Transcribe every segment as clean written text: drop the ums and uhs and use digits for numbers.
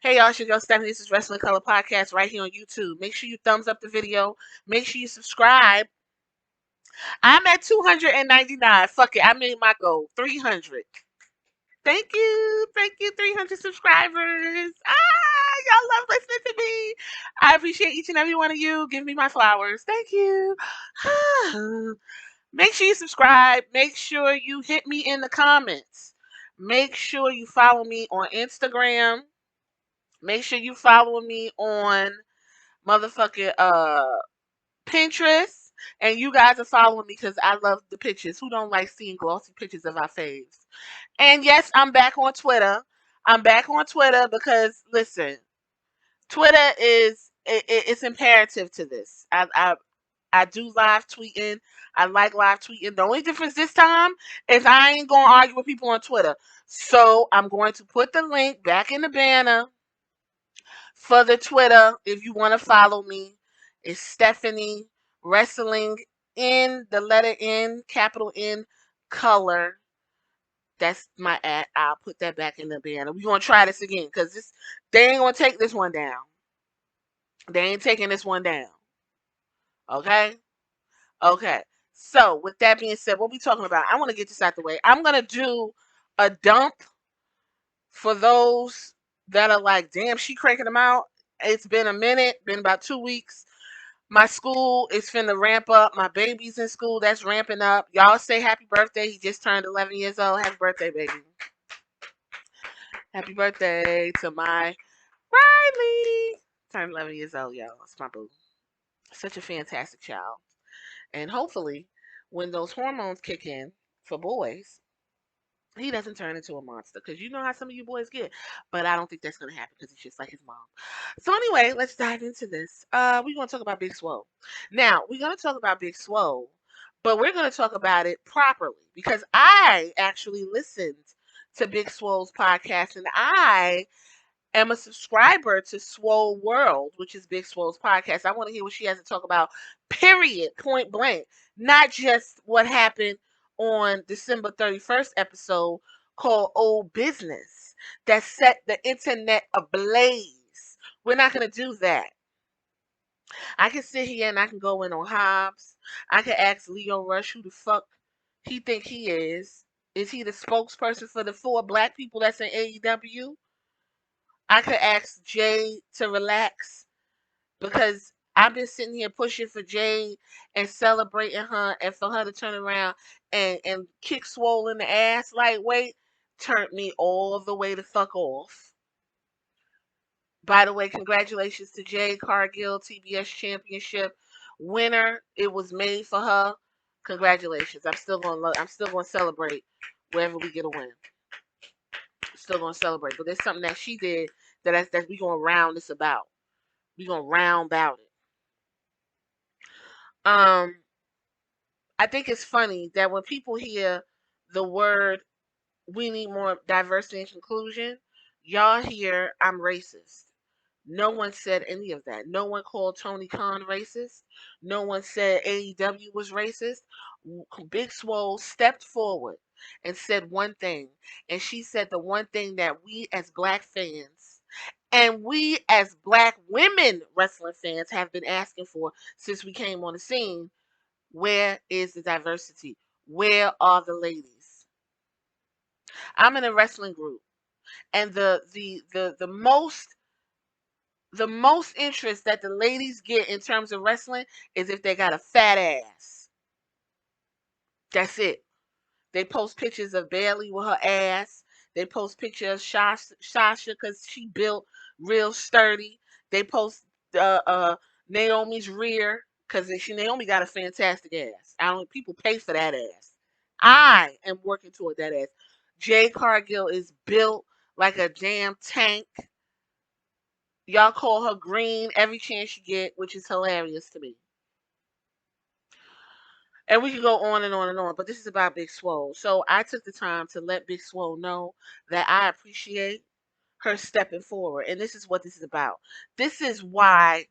Hey y'all, it's your girl Stephanie. This is Wrestling Color Podcast right here on YouTube. Make sure you thumbs up the video. Make sure you subscribe. I'm at 299. Fuck it. I made my goal. 300. Thank you. Thank you, 300 subscribers. Y'all love listening to me. I appreciate each and every one of you. Give me my flowers. Thank you. Make sure you subscribe. Make sure you hit me in the comments. Make sure you follow me on Instagram. Make sure you follow me on motherfucking Pinterest. And you guys are following me because I love the pictures. Who don't like seeing glossy pictures of our faves? And yes, I'm back on Twitter. I'm back on Twitter because listen, Twitter is it's imperative to this. I do live tweeting. I like live tweeting. The only difference this time is I ain't gonna argue with people on Twitter. So I'm going to put the link back in the banner for the Twitter, if you want to follow me. It's Stephanie Wrestling in the letter N, capital N, color. That's my ad. I'll put that back in the banner. We're going to try this again because they ain't going to take this one down. They ain't taking this one down. Okay? Okay. So, with that being said, what we talking about? I want to get this out the way. I'm going to do a dump for those that are like, damn, she cranking them out. It's been a minute, been about 2 weeks. My school is finna ramp up. My baby's in school. That's ramping up. Y'all say happy birthday. He just turned 11 years old. Happy birthday, baby. Happy birthday to my Riley. Turned 11 years old, y'all. It's my boo. Such a fantastic child. And hopefully, when those hormones kick in for boys, he doesn't turn into a monster. Because you know how some of you boys get. But I don't think that's going to happen because he's just like his mom. So anyway, let's dive into this. We're going to talk about Big Swole. Now, we're going to talk about Big Swole, but we're going to talk about it properly because I actually listened to Big Swole's podcast and I am a subscriber to Swole World, which is Big Swole's podcast. I want to hear what she has to talk about, period, point blank. Not just what happened on December 31st episode called Old Business that set the internet ablaze. We're not going to do that. I can sit here and I can go in on Hobbs. I can ask Leo Rush who the fuck he think he is. Is he the spokesperson for the 4 black people that's in AEW? I could ask Jay to relax because I've been sitting here pushing for Jay and celebrating her and for her to turn around and kick Swole in the ass lightweight turned me all the way the fuck off. By the way, congratulations to Jade Cargill, TBS Championship winner. It was made for her. Congratulations. I'm still gonna celebrate wherever we get a win. Still gonna celebrate. But there's something that she did that we gonna round this about. We gonna round about it. I think it's funny that when people hear the word we need more diversity and inclusion, y'all hear I'm racist. No one said any of that. No one called Tony Khan racist. No one said AEW was racist. Big Swole stepped forward and said one thing. And she said the one thing that we as black fans and we as black women wrestling fans have been asking for since we came on the scene. Where is the diversity? Where are the ladies? I'm in a wrestling group and the most interest that the ladies get in terms of wrestling is if they got a fat ass. That's it. They post pictures of Bailey with her ass. They post pictures of Sasha because she built real sturdy. They post Naomi's rear because Naomi got a fantastic ass. I don't people pay for that ass. I am working toward that ass. Jade Cargill is built like a damn tank. Y'all call her green every chance you get, which is hilarious to me. And we can go on and on and on, but this is about Big Swole. So I took the time to let Big Swole know that I appreciate her stepping forward. And this is what this is about. This is why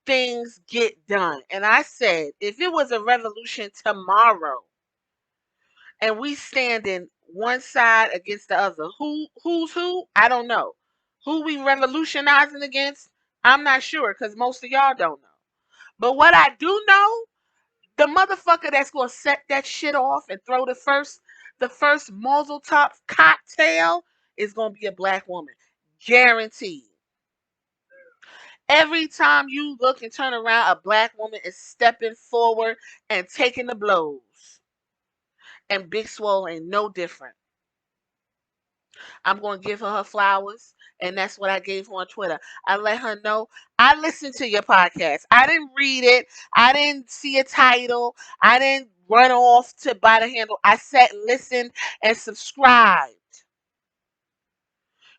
things get done. And I said, if it was a revolution tomorrow and we standing one side against the other, who's who? I don't know. Who we revolutionizing against? I'm not sure because most of y'all don't know. But what I do know, the motherfucker that's gonna set that shit off and throw the first muzzle top cocktail is gonna be a black woman. Guaranteed. Every time you look and turn around, a black woman is stepping forward and taking the blows. And Big Swole ain't no different. I'm going to give her flowers. And that's what I gave her on Twitter. I let her know I listened to your podcast. I didn't read it. I didn't see a title. I didn't run off to buy the handle. I sat, listened, and subscribed.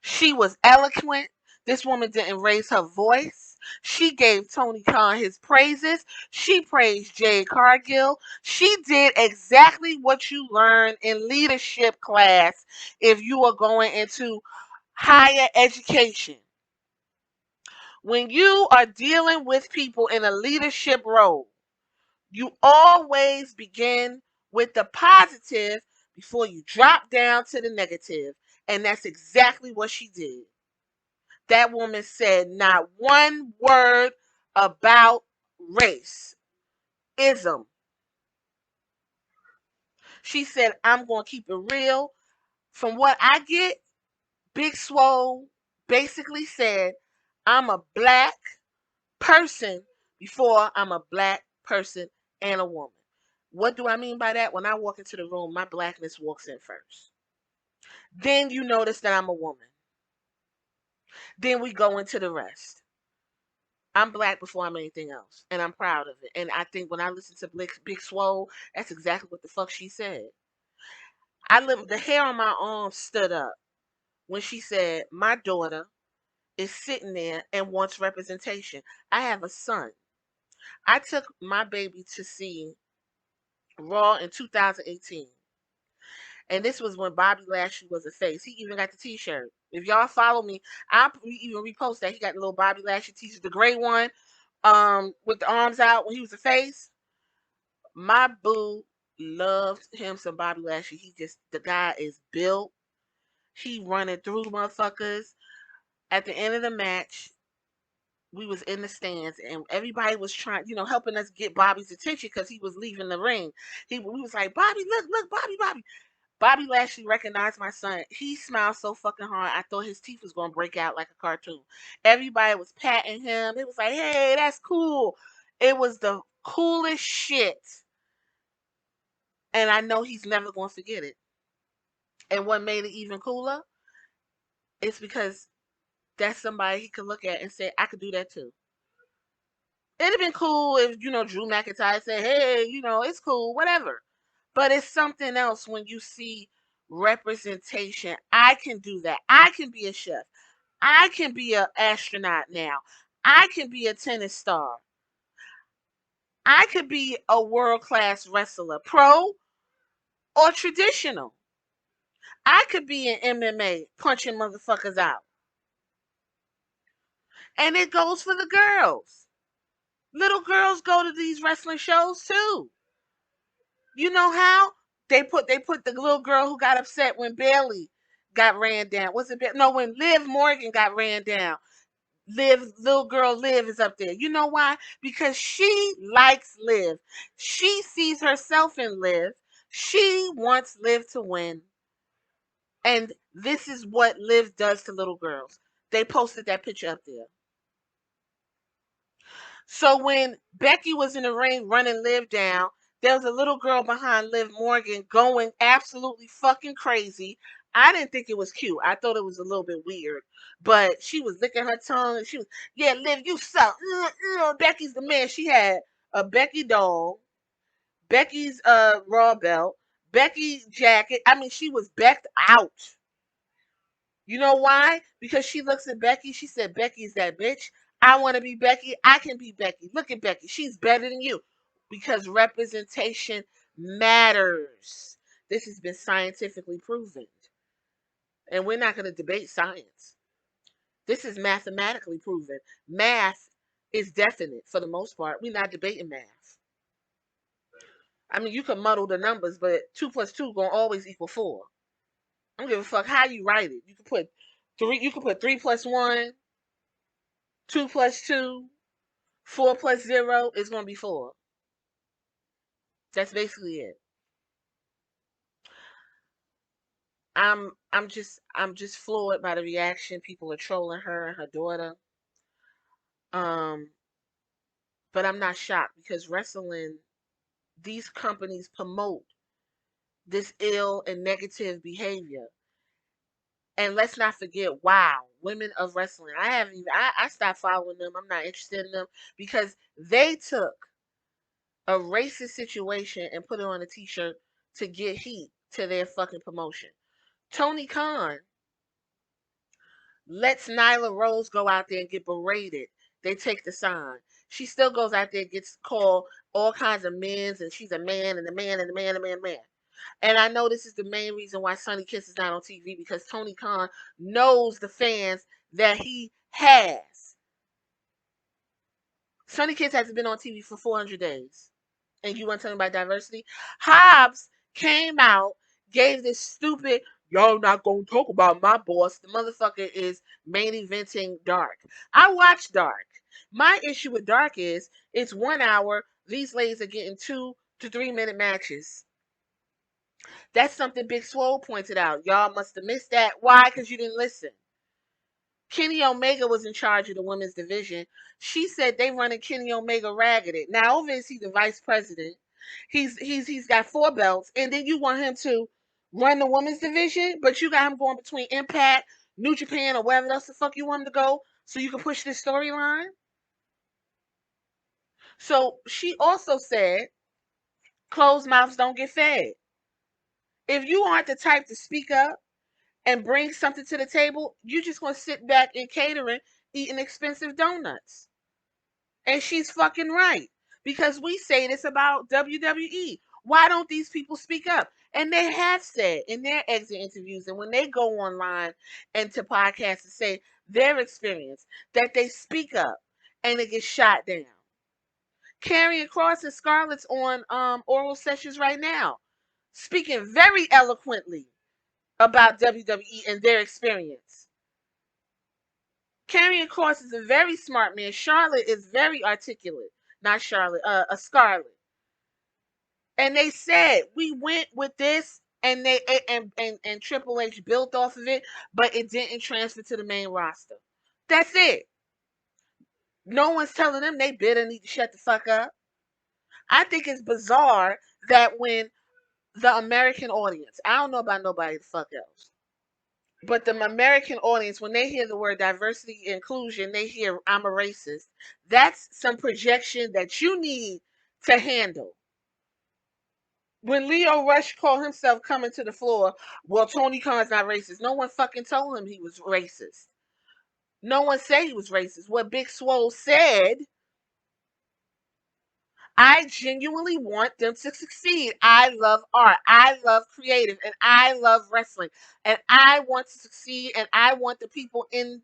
She was eloquent. This woman didn't raise her voice. She gave Tony Khan his praises. She praised Jade Cargill. She did exactly what you learn in leadership class if you are going into higher education. When you are dealing with people in a leadership role, you always begin with the positive before you drop down to the negative. And that's exactly what she did. That woman said not one word about race, ism. She said, I'm going to keep it real. From what I get, Big Swole basically said, I'm a black person before I'm a black person and a woman. What do I mean by that? When I walk into the room, my blackness walks in first. Then you notice that I'm a woman. Then we go into the rest. I'm black before I'm anything else, and I'm proud of it. And I think when I listen to Big Swole, that's exactly what the fuck she said. The hair on my arm stood up when she said, "My daughter is sitting there and wants representation." I have a son. I took my baby to see Raw in 2018. And this was when Bobby Lashley was a face. He even got the t-shirt. If y'all follow me, I'll even repost that. He got the little Bobby Lashley t-shirt, the gray one, with the arms out when he was a face. My boo loved him some Bobby Lashley. The guy is built. He running through motherfuckers. At the end of the match, we was in the stands and everybody was trying, helping us get Bobby's attention because he was leaving the ring. We was like, Bobby, look, Bobby, Bobby. Bobby Lashley recognized my son. He smiled so fucking hard. I thought his teeth was gonna break out like a cartoon. Everybody was patting him. It was like, hey, that's cool. It was the coolest shit. And I know he's never gonna forget it. And what made it even cooler is because that's somebody he could look at and say, I could do that too. It'd have been cool if, Drew McIntyre said, hey, it's cool, whatever. But it's something else when you see representation. I can do that. I can be a chef. I can be an astronaut now. I can be a tennis star. I could be a world-class wrestler, pro or traditional. I could be in MMA punching motherfuckers out. And it goes for the girls. Little girls go to these wrestling shows too. You know how? They put the little girl who got upset when Bailey got ran down. Was it no, when Liv Morgan got ran down? Little girl Liv is up there. You know why? Because she likes Liv. She sees herself in Liv. She wants Liv to win. And this is what Liv does to little girls. They posted that picture up there. So when Becky was in the ring running Liv down, there was a little girl behind Liv Morgan going absolutely fucking crazy. I didn't think it was cute. I thought it was a little bit weird. But she was licking her tongue and she was, yeah, Liv, you suck. Becky's the man. She had a Becky doll, Becky's Raw belt, Becky jacket. I mean, she was backed out. You know why? Because she looks at Becky. She said, Becky's that bitch. I want to be Becky. I can be Becky. Look at Becky. She's better than you. Because representation matters. This has been scientifically proven. And we're not going to debate science. This is mathematically proven. Math is definite for the most part. We're not debating math. I mean, you can muddle the numbers, but 2 plus 2 going to always equal 4. I don't give a fuck how you write it. You can put You can put 3 plus 1, 2 plus 2, 4 plus 0 is going to be 4. That's basically it. I'm just floored by the reaction. People are trolling her and her daughter. Um, but I'm not shocked because wrestling, these companies promote this ill and negative behavior. And let's not forget, wow, women of wrestling. I haven't even I stopped following them. I'm not interested in them because they took a racist situation and put it on a t-shirt to get heat to their fucking promotion. Tony Khan lets Nyla Rose go out there and get berated. They take the sign. She still goes out there and gets called all kinds of men's, and she's a man and a man and a man and a man and a man. And I know this is the main reason why Sonny Kiss is not on TV because Tony Khan knows the fans that he has. Sonny Kiss hasn't been on TV for 400 days. And you want to tell me about diversity? Hobbs came out, gave this stupid, y'all not going to talk about my boss. The motherfucker is main eventing Dark. I watched Dark. My issue with Dark is it's 1 hour. These ladies are getting 2 to 3 minute matches. That's something Big Swole pointed out. Y'all must have missed that. Why? Because you didn't listen. Kenny Omega was in charge of the women's division. She said they running Kenny Omega ragged. Now over is he the vice president. He's got 4 belts, and then you want him to run the women's division, but you got him going between Impact, New Japan, or wherever else the fuck you want him to go, so you can push this storyline. So she also said, closed mouths don't get fed. If you aren't the type to speak up and bring something to the table, you just gonna sit back in catering, eating expensive donuts. And she's fucking right. Because we say this about WWE. Why don't these people speak up? And they have said in their exit interviews and when they go online and to podcasts and say their experience that they speak up and it gets shot down. Karrion Kross and Scarlett's on oral sessions right now, speaking very eloquently about WWE and their experience. Karrion Kross is a very smart man. Charlotte is very articulate. Not Charlotte, a Scarlett. And they said we went with this, and they and Triple H built off of it, but it didn't transfer to the main roster. That's it. No one's telling them they better need to shut the fuck up. I think it's bizarre that when the American audience, I don't know about nobody the fuck else, but the American audience, when they hear the word diversity inclusion, they hear I'm a racist. That's some projection that you need to handle. When Leo Rush called himself coming to the floor, well, Tony Khan's not racist. No one fucking told him he was racist. No one said he was racist. What Big Swole said, I genuinely want them to succeed. I love art. I love creative. And I love wrestling. And I want to succeed. And I want the people in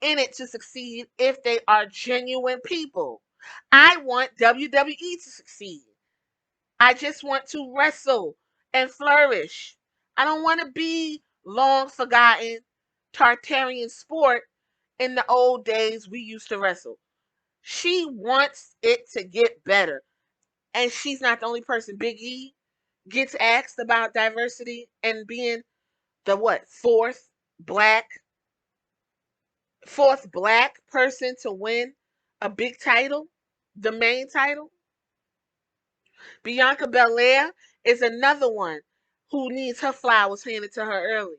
it to succeed if they are genuine people. I want WWE to succeed. I just want to wrestle and flourish. I don't want to be long forgotten Tartarian sport in the old days we used to wrestle. She wants it to get better. And she's not the only person. Big E gets asked about diversity and being the what? Fourth black person to win a big title, the main title. Bianca Belair is another one who needs her flowers handed to her early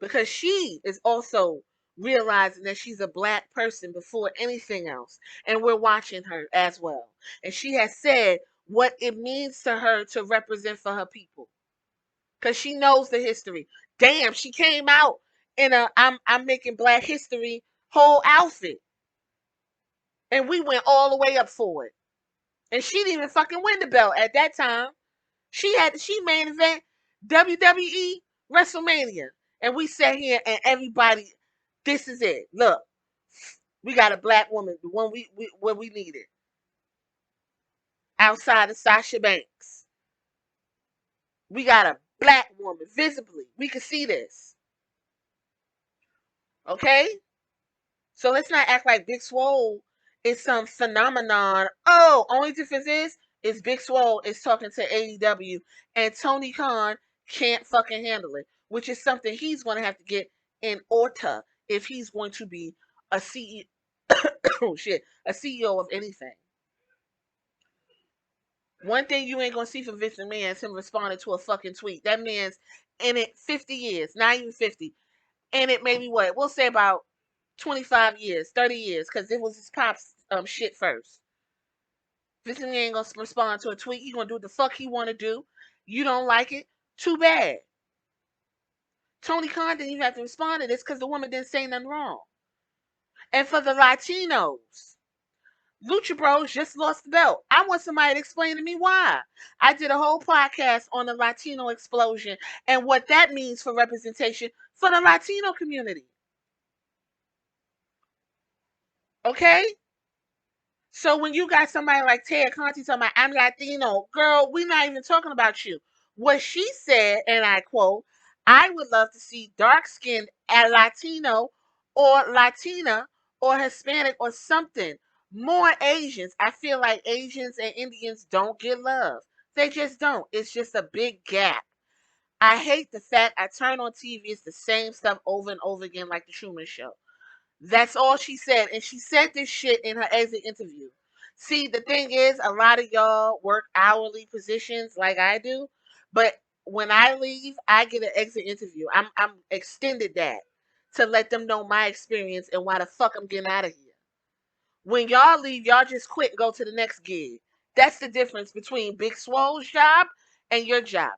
because she is also realizing that she's a black person before anything else. And we're watching her as well. And she has said what it means to her to represent for her people because she knows the history. Damn, she came out in a I'm making black history whole outfit. And we went all the way up for it. And she didn't even fucking win the belt at that time. She main event WWE WrestleMania. And we sat here and everybody, this is it. Look, we got a black woman, the one we where we needed. Outside of Sasha Banks. We got a black woman, visibly. We can see this. Okay? So let's not act like Big Swole is some phenomenon. Oh, only difference is Big Swole is talking to AEW and Tony Khan can't fucking handle it, which is something he's going to have to get in order if he's going to be a CEO, shit, a CEO of anything. One thing you ain't gonna see from Vince McMahon is him responding to a fucking tweet. That man's in it 50 years, not even 50. And it maybe what? We'll say about 25 years, 30 years, because it was his pop's shit first. Vince McMahon ain't gonna respond to a tweet. He gonna do what the fuck he wanna do. You don't like it? Too bad. Tony Khan didn't even have to respond to this because the woman didn't say nothing wrong. And for the Latinos, Lucha Bros just lost the belt. I want somebody to explain to me why. I did a whole podcast on the Latino explosion and what that means for representation for the Latino community. Okay? So when you got somebody like Ted Conti talking about, I'm Latino, girl, we're not even talking about you. What she said, and I quote, I would love to see dark-skinned Latino or Latina or Hispanic or something. More Asians. I feel like Asians and Indians don't get love. They just don't. It's just a big gap. I hate the fact I turn on TV, it's the same stuff over and over again like the Truman Show. That's all she said. And she said this shit in her exit interview. See, the thing is, a lot of y'all work hourly positions like I do. But when I leave, I get an exit interview. I'm extended that to let them know my experience and why the fuck I'm getting out of here. When y'all leave, y'all just quit and go to the next gig. That's the difference between Big Swole's job and your job.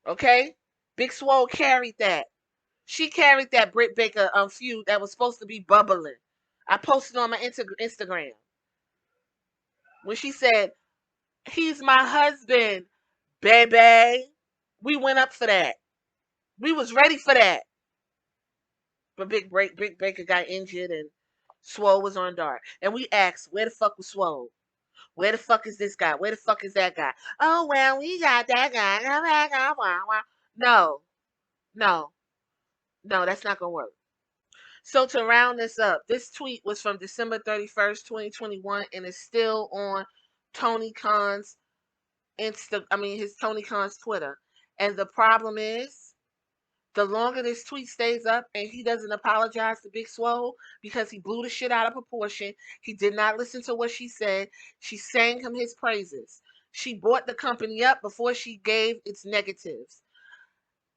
Okay? Big Swole carried that. She carried that Britt Baker feud that was supposed to be bubbling. I posted on my Instagram when she said, "He's my husband, baby." We went up for that. We was ready for that. But Big Baker got injured and Swole was on dark. And we asked, where the fuck was Swole? Where the fuck is this guy? Where the fuck is that guy? Oh well, we got that guy. No, no, no, that's not gonna work. So to round this up, this tweet was from December 31st, 2021, and it's still on Tony Khan's his Tony Khan's Twitter. And the problem is, the longer this tweet stays up and he doesn't apologize to Big Swole because he blew the shit out of proportion, he did not listen to what she said. She sang him his praises. She bought the company up before she gave its negatives.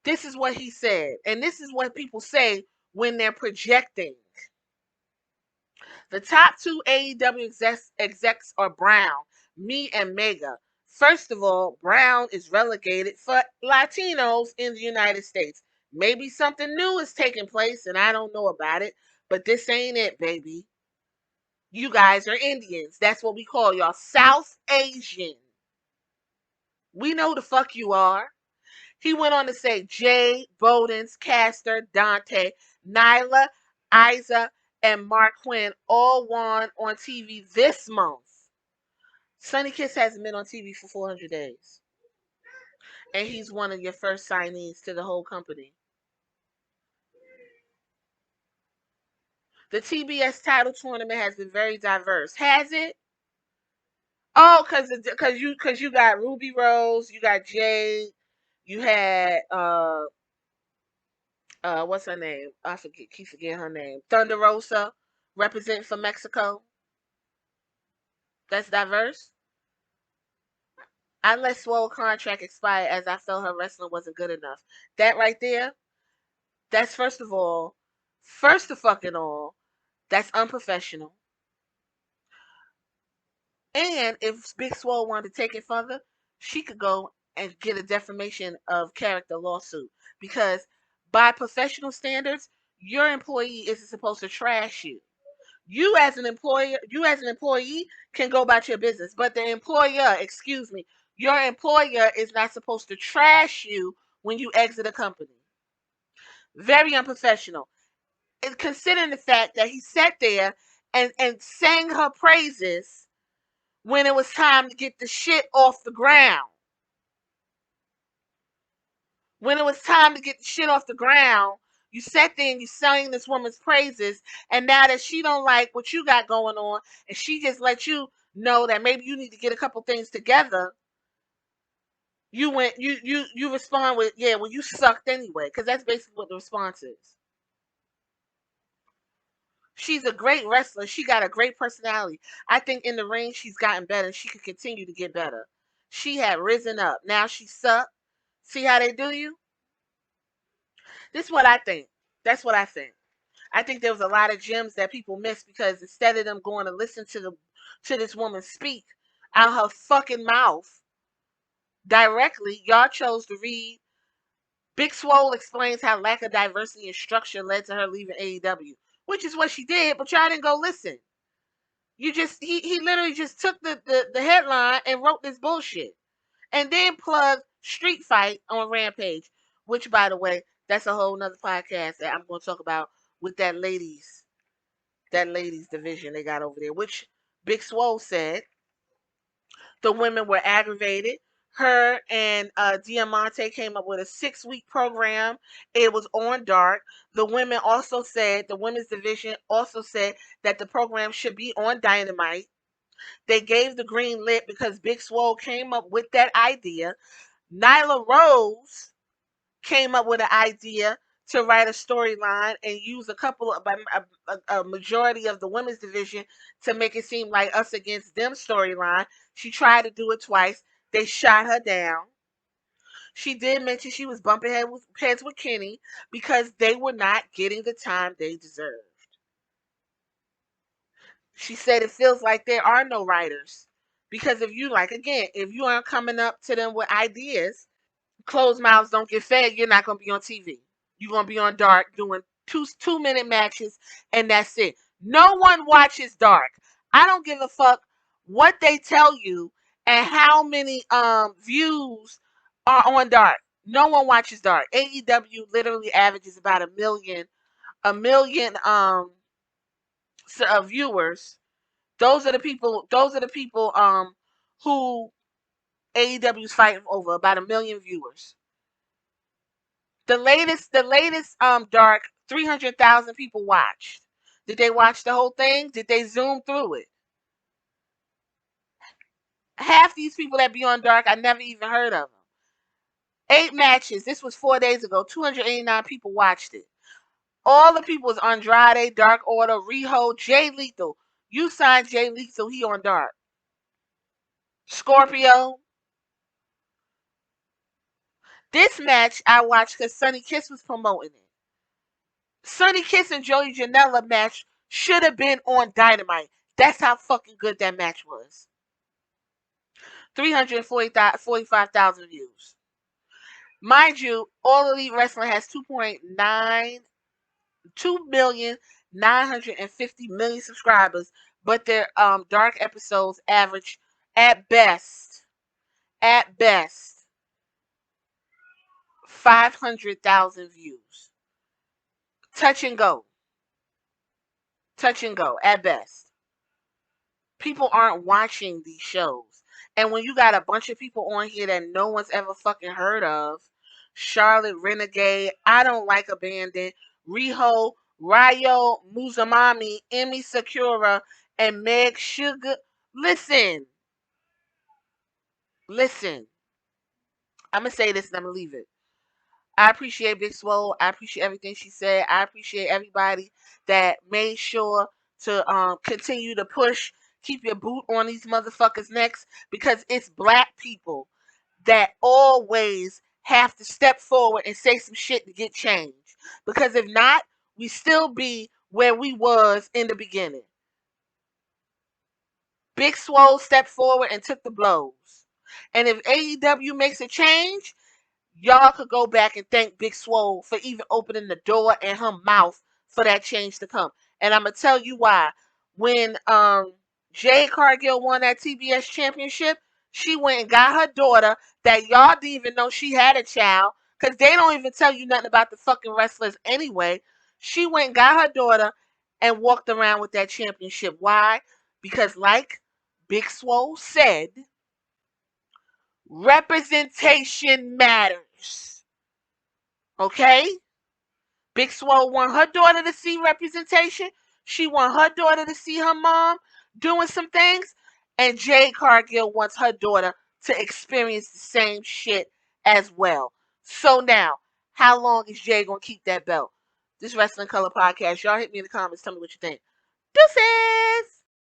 This is what he said, and this is what people say when they're projecting. The top two AEW execs are Brown, me, and Mega. First of all, Brown is relegated for Latinos in the United States. Maybe something new is taking place and I don't know about it, but this ain't it, baby. You guys are Indians. That's what we call y'all. South Asian. We know the fuck you are. He went on to say Jay, Bowden's, Caster, Dante, Nyla, Isa, and Mark Quinn all won on TV this month. Sonny Kiss hasn't been on TV for 400 days. And he's one of your first signees to the whole company. The TBS title tournament has been very diverse. Has it? Oh, cause you got Ruby Rose, you got Jade, you had what's her name? I keep forgetting her name. Thunder Rosa, representing for Mexico. That's diverse. I let Swole contract expire as I felt her wrestling wasn't good enough. That right there, that's first of fucking all, that's unprofessional. And if Big Swole wanted to take it further, she could go and get a defamation of character lawsuit because by professional standards, your employee isn't supposed to trash you. You as an employee can go about your business, but the employer, excuse me, your employer is not supposed to trash you when you exit a company. Very unprofessional. And considering the fact that he sat there and sang her praises when it was time to get the shit off the ground. When it was time to get the shit off the ground, you sat there and you sang this woman's praises, and now that she don't like what you got going on, and she just let you know that maybe you need to get a couple things together, you respond with, yeah, well, you sucked anyway, because that's basically what the response is. She's a great wrestler. She got a great personality. I think in the ring she's gotten better. She could continue to get better. She had risen up. Now she sucked. See how they do you? This is what I think. That's what I think. I think there was a lot of gems that people missed because instead of them going to listen to this woman speak out her fucking mouth directly, y'all chose to read. Big Swole explains how lack of diversity and structure led to her leaving AEW, which is what she did, but y'all didn't go listen. You just he literally just took the headline and wrote this bullshit. And then plugged Street Fight on Rampage, which by the way, that's a whole nother podcast that I'm gonna talk about with that ladies division they got over there, which Big Swole said the women were aggravated. Her and Diamante came up with a 6-week program. It was on Dark. The women also said, the women's division also said that the program should be on Dynamite. They gave the green lit because Big Swole came up with that idea. Nyla Rose came up with an idea to write a storyline and use a couple of a majority of the women's division to make it seem like us against them storyline. She tried to do it twice. They shot her down. She did mention she was bumping heads with Kenny because they were not getting the time they deserved. She said it feels like there are no writers because if you if you aren't coming up to them with ideas, closed mouths don't get fed. You're not gonna be on TV. You're gonna be on Dark doing two-minute matches, and that's it. No one watches Dark. I don't give a fuck what they tell you and how many views are on Dark. No one watches Dark. AEW literally averages about a million viewers. Those are the people. Those are the people who AEW is fighting over, about 1 million viewers. The latest Dark, 300,000 people watched. Did they watch the whole thing? Did they zoom through it? Half these people that be on Dark, I never even heard of them. 8 matches. This was 4 days ago. 289 people watched it. All the people was Andrade, Dark Order, Riho, Jay Lethal. You signed Jay Lethal, he on Dark. Scorpio. This match I watched because Sonny Kiss was promoting it. Sonny Kiss and Joey Janela match should have been on Dynamite. That's how fucking good that match was. 345,000 views. Mind you, All Elite Wrestling has 2,950,000,000 subscribers, but their dark episodes average at best 500,000 views. Touch and go at best. People aren't watching these shows. And when you got a bunch of people on here that no one's ever fucking heard of, Charlotte Renegade, I Don't Like Abandon, Riho, Ryo Muzumami, Emi Sakura, and Meg Sugar. Listen. I'm going to say this and I'm going to leave it. I appreciate Big Swole. I appreciate everything she said. I appreciate everybody that made sure to continue to push, keep your boot on these motherfuckers' necks, because it's black people that always have to step forward and say some shit to get change. Because if not, we still be where we was in the beginning. Big Swole stepped forward and took the blows. And if AEW makes a change, y'all could go back and thank Big Swole for even opening the door and her mouth for that change to come. And I'm gonna tell you why. When Jade Cargill won that TBS championship, she went and got her daughter that y'all didn't even know she had a child, because they don't even tell you nothing about the fucking wrestlers anyway. She went and got her daughter and walked around with that championship. Why? Because like Big Swole said, representation matters. Okay? Big Swole want her daughter to see representation. She want her daughter to see her mom doing some things. And Jade Cargill wants her daughter to experience the same shit as well. So now, how long is Jade gonna keep that belt? This Wrestling Color Podcast. Y'all hit me in the comments. Tell me what you think. Deuces!